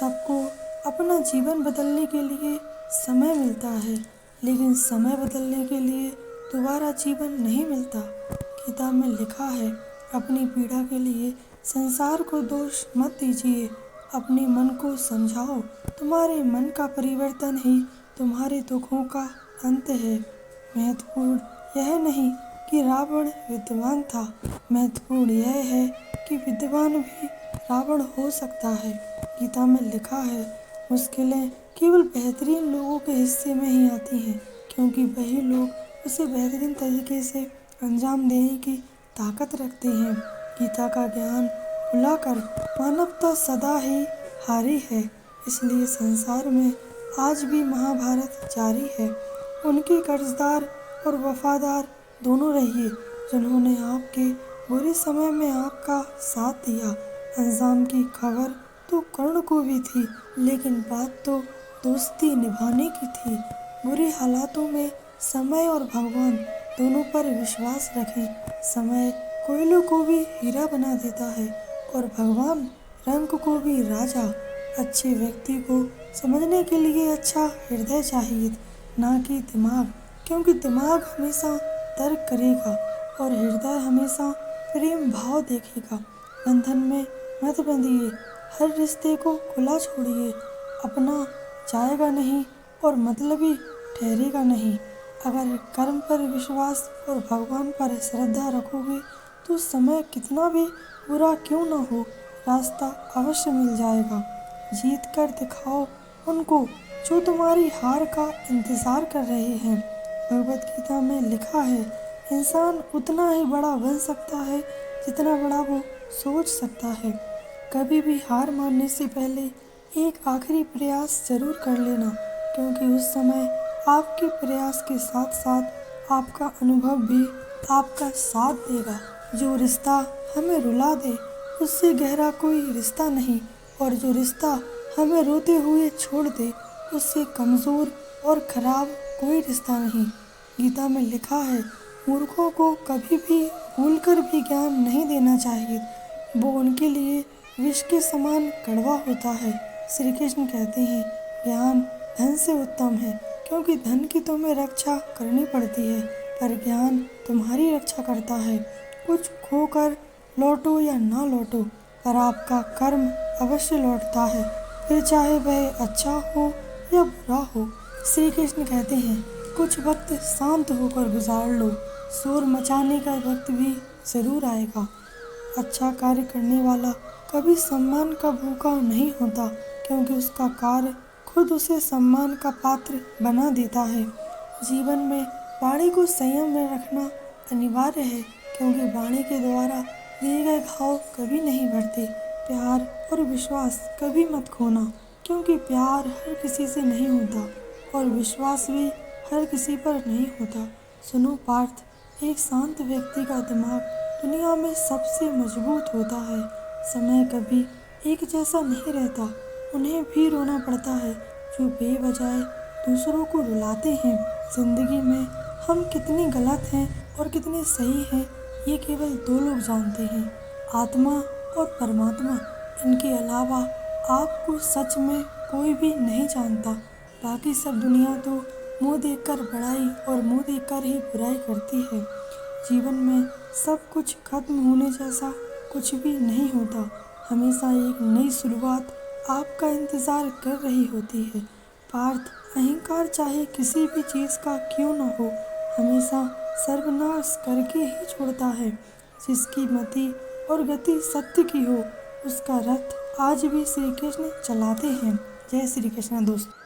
सबको अपना जीवन बदलने के लिए समय मिलता है, लेकिन समय बदलने के लिए दोबारा जीवन नहीं मिलता। किताब में लिखा है, अपनी पीड़ा के लिए संसार को दोष मत दीजिए, अपने मन को समझाओ। तुम्हारे मन का परिवर्तन ही तुम्हारे दुखों का अंत है। महत्वपूर्ण यह नहीं कि रावण विद्वान था, महत्वपूर्ण यह है कि विद्वान भी रावण हो सकता है। गीता में लिखा है, मुश्किलें केवल बेहतरीन लोगों के हिस्से में ही आती हैं, क्योंकि वही लोग उसे बेहतरीन तरीके से अंजाम देने की ताकत रखते हैं। गीता का ज्ञान भुलाकर मानवता सदा ही हारी है, इसलिए संसार में आज भी महाभारत जारी है। उनके कर्जदार और वफादार दोनों रहिए, जिन्होंने आपके बुरे समय में आपका साथ दिया। अंजाम की खबर तो कर्ण को भी थी, लेकिन बात तो दोस्ती निभाने की थी। बुरे हालातों में समय और भगवान दोनों पर विश्वास रखें। समय कोयले को भी हीरा बना देता है और भगवान रंग को भी राजा। अच्छे व्यक्ति को समझने के लिए अच्छा हृदय चाहिए, ना कि दिमाग, क्योंकि दिमाग हमेशा तर्क करेगा और हृदय हमेशा प्रेम भाव देखेगा। बंधन में मत बंधिए, हर रिश्ते को खुला छोड़िए। अपना जाएगा नहीं और मतलबी ठहरेगा नहीं। अगर कर्म पर विश्वास और भगवान पर श्रद्धा रखोगे तो समय कितना भी बुरा क्यों न हो, रास्ता अवश्य मिल जाएगा। जीत कर दिखाओ उनको जो तुम्हारी हार का इंतज़ार कर रहे हैं। भगवत गीता में लिखा है, इंसान उतना ही बड़ा बन सकता है जितना बड़ा वो सोच सकता है। कभी भी हार मानने से पहले एक आखिरी प्रयास जरूर कर लेना, क्योंकि उस समय आपके प्रयास के साथ साथ आपका अनुभव भी आपका साथ देगा। जो रिश्ता हमें रुला दे उससे गहरा कोई रिश्ता नहीं, और जो रिश्ता हमें रोते हुए छोड़ दे उससे कमज़ोर और ख़राब कोई रिश्ता नहीं। गीता में लिखा है, मूर्खों को कभी भी भूलकर भी ज्ञान नहीं देना चाहिए, वो उनके लिए विष के समान कड़वा होता है। श्री कृष्ण कहते हैं, ज्ञान धन से उत्तम है, क्योंकि धन की तुम्हें रक्षा करनी पड़ती है, पर ज्ञान तुम्हारी रक्षा करता है। कुछ खोकर लौटो या ना लौटो, पर आपका कर्म अवश्य लौटता है, फिर चाहे वह अच्छा हो या बुरा हो। श्री कृष्ण कहते हैं, कुछ वक्त शांत होकर गुजार लो, शोर मचाने का वक्त भी ज़रूर आएगा। अच्छा कार्य करने वाला कभी सम्मान का भूखा नहीं होता, क्योंकि उसका कार्य खुद उसे सम्मान का पात्र बना देता है। जीवन में वाणी को संयम में रखना अनिवार्य है, क्योंकि वाणी के द्वारा दिए गए घाव कभी नहीं भरते। प्यार और विश्वास कभी मत खोना, क्योंकि प्यार हर किसी से नहीं होता और विश्वास भी हर किसी पर नहीं होता। सुनो पार्थ, एक शांत व्यक्ति का दिमाग दुनिया में सबसे मजबूत होता है। समय कभी एक जैसा नहीं रहता, उन्हें भी रोना पड़ता है जो बेवजह दूसरों को रुलाते हैं। जिंदगी में हम कितने गलत हैं और कितने सही हैं, ये केवल दो लोग जानते हैं, आत्मा और परमात्मा। इनके अलावा आपको सच में कोई भी नहीं जानता। बाकी सब दुनिया तो मुंह देखकर बड़ाई और मुंह देखकर ही बुराई करती है। जीवन में सब कुछ खत्म होने जैसा कुछ भी नहीं होता, हमेशा एक नई शुरुआत आपका इंतज़ार कर रही होती है। पार्थ, अहंकार चाहे किसी भी चीज़ का क्यों न हो, हमेशा सर्वनाश करके ही छोड़ता है। जिसकी मति और गति सत्य की हो, उसका रथ आज भी श्री कृष्ण चलाते हैं। जय श्री कृष्ण दोस्तों।